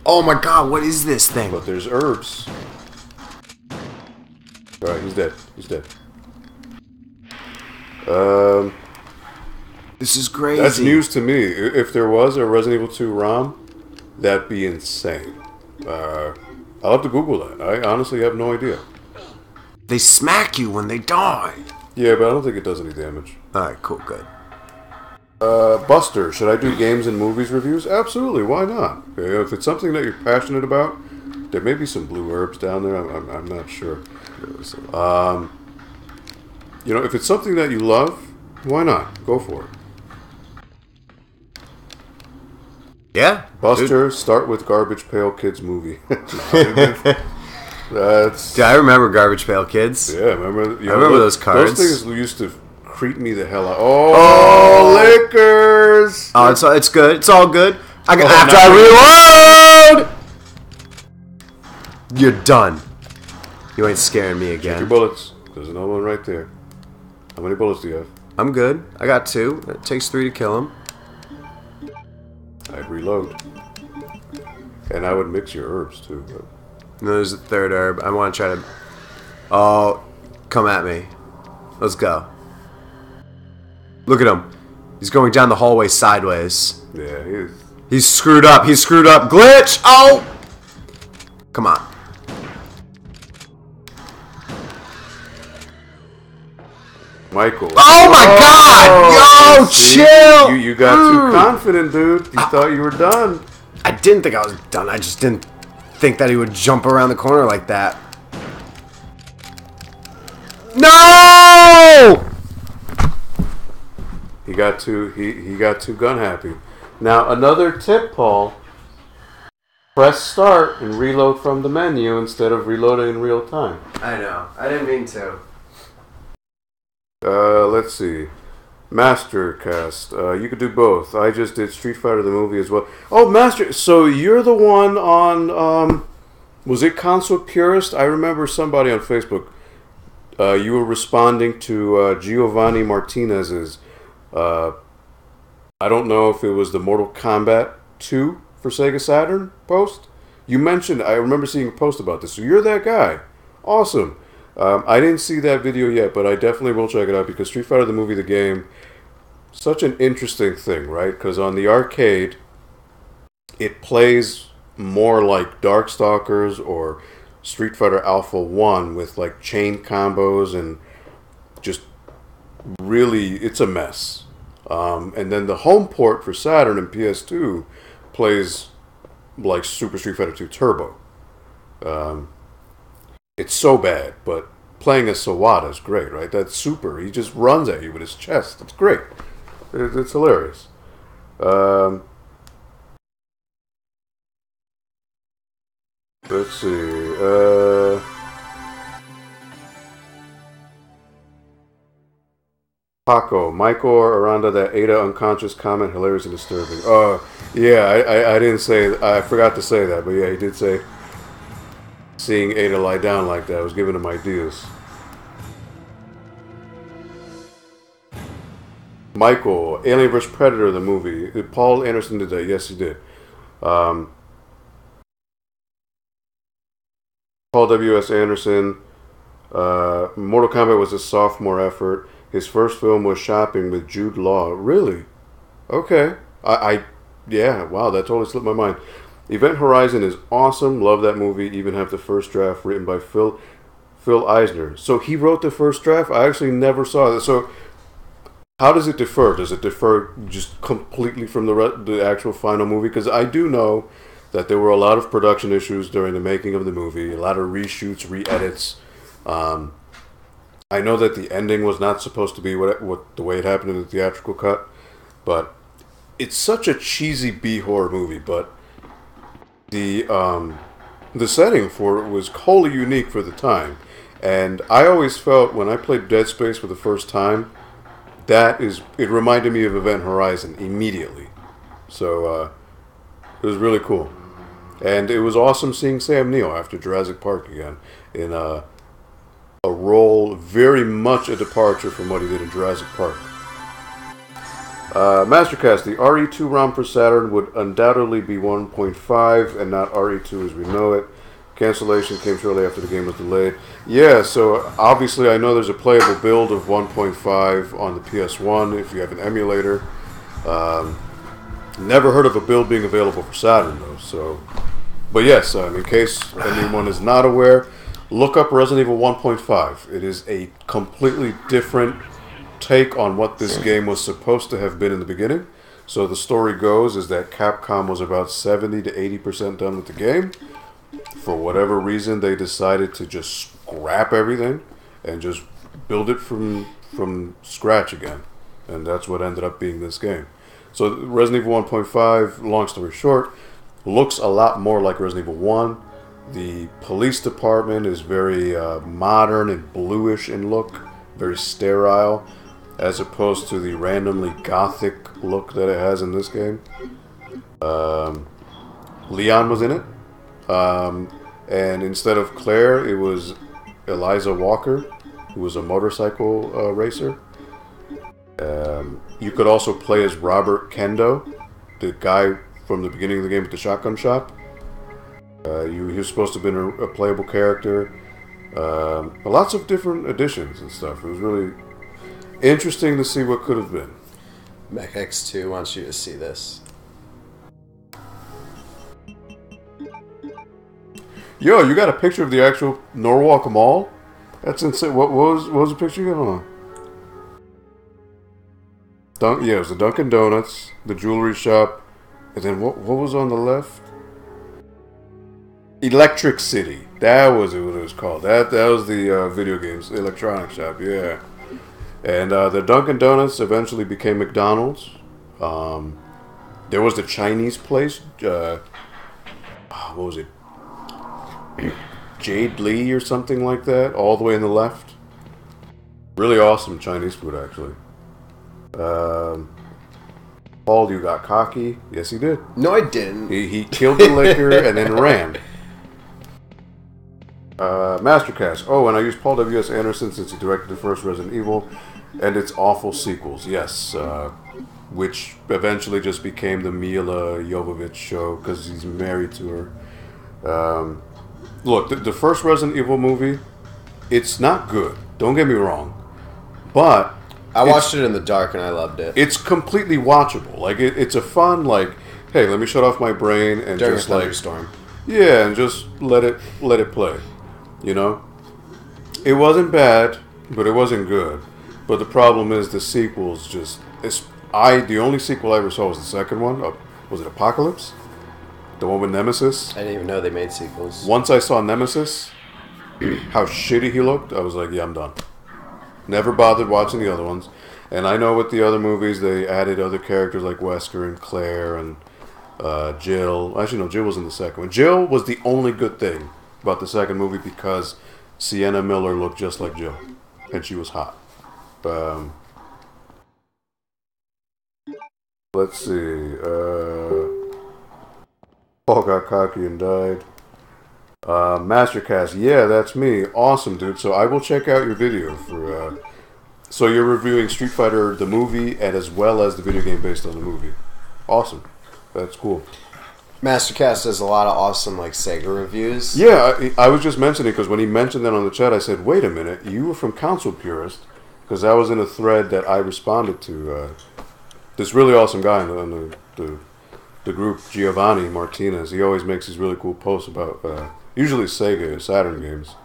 Oh my god, what is this thing? But there's herbs. Alright, he's dead. He's dead. This is crazy. That's news to me. If there was a Resident Evil 2 ROM, that'd be insane. I'll have to Google that. I honestly have no idea. They smack you when they die. Yeah, but I don't think it does any damage. Alright, cool, good. Buster, should I do games and movies reviews? Absolutely, why not? Okay, if it's something that you're passionate about, there may be some blue herbs down there. I'm not sure. You know, if it's something that you love, why not? Go for it. Yeah, Buster, dude. Start with Garbage Pail Kids movie. That's... Dude, I remember Garbage Pail Kids. Yeah, remember? I remember those cards. Those things used to creep me the hell out. Oh, liquors! Oh, it's good. It's all good. After I reload! You're done. You ain't scaring me Check your again. bullets. There's another one right there. How many bullets do you have? I'm good. I got 2. It takes 3 to kill him. I'd reload. And I would mix your herbs, too. But... And there's a third herb. I want to try to... Oh, come at me. Let's go. Look at him. He's going down the hallway sideways. Yeah, He's screwed up. He's screwed up. Glitch! Oh! Come on. Michael. Oh my god! Yo, see? chill! You got too confident, dude. You thought you were done. I didn't think I was done. I just didn't think that he would jump around the corner like that. No! He got too gun happy. Now another tip, Paul. Press start and reload from the menu instead of reloading in real time. I know. I didn't mean to. Let's see. Mastercast. You could do both. I just did Street Fighter the movie as well. Oh, Master. So you're the one on. Was it Console Purist? I remember somebody on Facebook. You were responding to Giovanni Martinez's. I don't know if it was the Mortal Kombat 2 for Sega Saturn post. You mentioned. I remember seeing a post about this. So you're that guy. Awesome. I didn't see that video yet, but I definitely will check it out because Street Fighter the movie, the game, such an interesting thing, right? Because on the arcade, it plays more like Darkstalkers or Street Fighter Alpha 1 with like chain combos and just really, it's a mess. And then the home port for Saturn and PS2 plays like Super Street Fighter 2 Turbo. It's so bad, but playing as Sawada is great, right? That's super. He just runs at you with his chest. It's great. It's hilarious. Let's see. Paco, Michael Aranda, that Ada unconscious comment, hilarious and disturbing. Yeah, I didn't say, I forgot to say that, but yeah, he did say seeing Ada lie down like that was giving him ideas. Michael, Alien vs. Predator, the movie. Paul Anderson did that. Yes, he did. Paul W.S. Anderson. Mortal Kombat was a sophomore effort. His first film was Shopping with Jude Law. Really? Okay. Yeah, wow, that totally slipped my mind. Event Horizon is awesome. Love that movie. Even have the first draft written by Phil Eisner. So he wrote the first draft? I actually never saw that. So how does it differ? Does it differ just completely from the actual final movie? Because I do know that there were a lot of production issues during the making of the movie, a lot of reshoots, re-edits. I know that the ending was not supposed to be what the way it happened in the theatrical cut, but it's such a cheesy B-horror movie. But the setting for it was wholly unique for the time, and I always felt when I played Dead Space for the first time, it reminded me of Event Horizon immediately. So it was really cool, and it was awesome seeing Sam Neill after Jurassic Park again in a role very much a departure from what he did in Jurassic Park. Mastercast, the RE2 ROM for Saturn would undoubtedly be 1.5 and not RE2 as we know it. Cancellation came shortly after the game was delayed. Yeah, so obviously I know there's a playable build of 1.5 on the PS1 if you have an emulator. Never heard of a build being available for Saturn though. So, but yes, in case anyone is not aware, look up Resident Evil 1.5. It is a completely different take on what this game was supposed to have been in the beginning. So the story goes is that Capcom was about 70 to 80% done with the game. For whatever reason, they decided to just scrap everything and just build it from scratch again. And that's what ended up being this game. So Resident Evil 1.5, long story short, looks a lot more like Resident Evil 1. The police department is very modern and bluish in look, very sterile, as opposed to the randomly gothic look that it has in this game. Leon was in it, and instead of Claire, it was Eliza Walker, who was a motorcycle racer. You could also play as Robert Kendo, the guy from the beginning of the game with the shotgun shop. He was supposed to have been a playable character. Lots of different additions and stuff. It was really interesting to see what could have been. Mech X2 wants you to see this. Yo, you got a picture of the actual Norwalk Mall? That's insane. What was the picture you got on? Yeah, it was the Dunkin' Donuts, the jewelry shop, and then what was on the left? Electric City. That was what it was called. That was the video games, electronic shop, yeah. And the Dunkin' Donuts eventually became McDonald's. There was the Chinese place. What was it? Jade Lee or something like that, all the way in the left. Really awesome Chinese food, actually. Paul, you got cocky. Yes, he did. No, I didn't. He killed the liquor and then ran. Mastercast. Oh, and I used Paul W.S. Anderson since he directed the first Resident Evil and its awful sequels. Yes, which eventually just became the Mila Jovovich show because he's married to her. Look, the first Resident Evil movie, it's not good. Don't get me wrong. But I watched it in the dark and I loved it. It's completely watchable. Like, it's a fun, like, hey, let me shut off my brain and during just a thunderstorm. Yeah, and just let it play. You know? It wasn't bad, but it wasn't good. But the problem is the sequels just, The only sequel I ever saw was the second one. Was it Apocalypse? The one with Nemesis. I didn't even know they made sequels. Once I saw Nemesis, how shitty he looked, I was like, yeah, I'm done. Never bothered watching the other ones. And I know with the other movies, they added other characters like Wesker and Claire and Jill. Actually, no, Jill was in the second one. Jill was the only good thing about the second movie because Sienna Miller looked just like Jill. And she was hot. Let's see. Paul got cocky and died. Mastercast, yeah, that's me. Awesome, dude. So I will check out your video for. So you're reviewing Street Fighter the movie and as well as the video game based on the movie. Awesome, that's cool. Mastercast does a lot of awesome like Sega reviews. Yeah, I was just mentioning because when he mentioned that on the chat, I said, "Wait a minute, you were from Console Purist," because that was in a thread that I responded to. This really awesome guy in the group, Giovanni Martinez. He always makes these really cool posts about usually Sega Saturn games.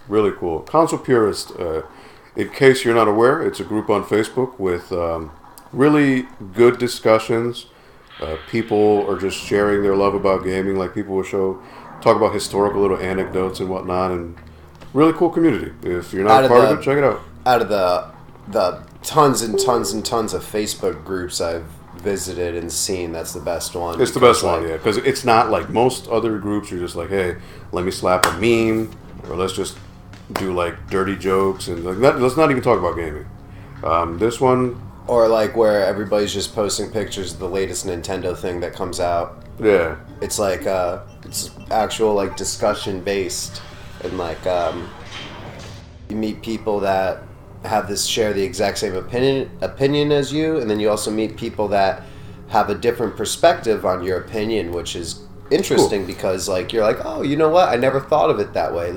Really cool. Console Purist, in case you're not aware, it's a group on Facebook with really good discussions. People are just sharing their love about gaming. Like people will talk about historical little anecdotes and whatnot, and really cool community. If you're not part of it, check it out. Out of the tons and tons and tons of Facebook groups I've visited and seen, that's the best one. It's the best one, yeah, because it's not like most other groups. You're just like, hey, let me slap a meme, or let's just do like dirty jokes and like let's not even talk about gaming. This one, or like where everybody's just posting pictures of the latest Nintendo thing that comes out. Yeah, it's like it's actual like discussion based, and like you meet people that have share the exact same opinion as you, and then you also meet people that have a different perspective on your opinion, which is interesting because like you're like, oh, you know what? I never thought of it that way.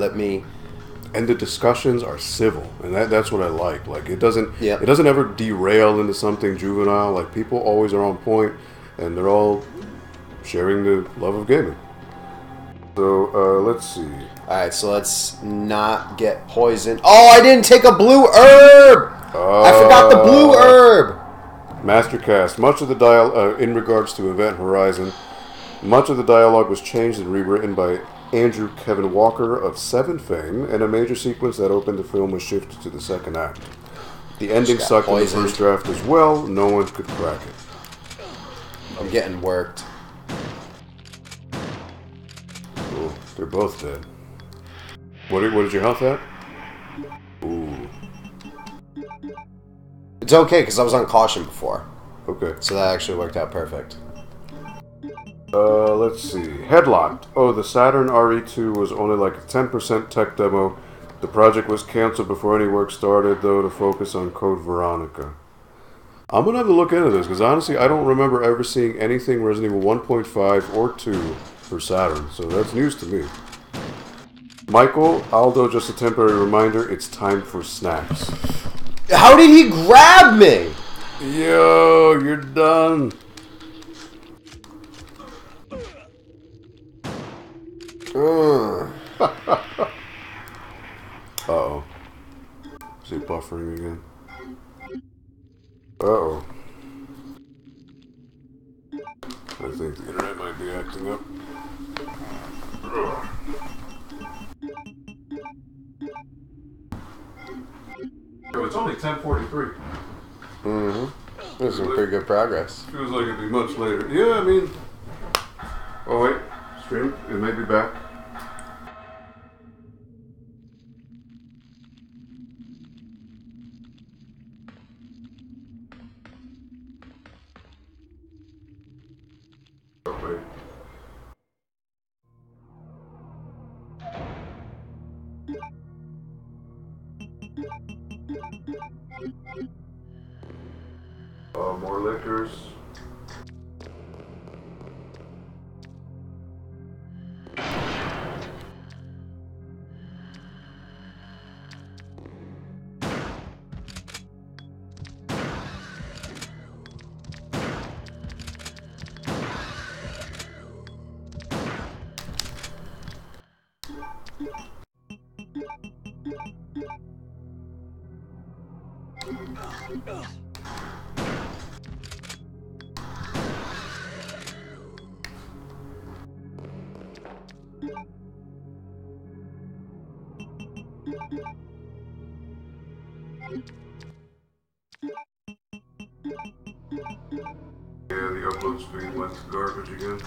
And the discussions are civil, and that's what I like. Like it doesn't ever derail into something juvenile. Like people always are on point, and they're all sharing the love of gaming. So let's see. All right, so let's not get poisoned. Oh, I didn't take a blue herb. I forgot the blue herb. Mastercast. Much of the dialogue in regards to Event Horizon, much of the dialogue was changed and rewritten by Andrew Kevin Walker of Seven fame, and a major sequence that opened the film was shifted to the second act. The ending sucked in the first draft as well. No one could crack it. I'm getting worked. Oh, they're both dead. What is your health at? Ooh. It's okay because I was on caution before. Okay. So that actually worked out perfect. Let's see. Headlocked. Oh, the Saturn RE2 was only like a 10% tech demo. The project was canceled before any work started, though, to focus on Code Veronica. I'm going to have to look into this, because honestly, I don't remember ever seeing anything Resident Evil 1.5 or 2 for Saturn, so that's news to me. Michael, Aldo, just a temporary reminder, it's time for snacks. How did he grab me? Yo, you're done. Uh-oh. Is it buffering again? Uh-oh. I think the internet might be acting up. Oh, it's only 10:43. Mm-hmm. This is some pretty good progress. Feels like it'd be much later. Yeah, I mean... Oh, wait. Stream? It may be back. Oh, wait. More liquors. Yeah, the upload speed went to garbage again.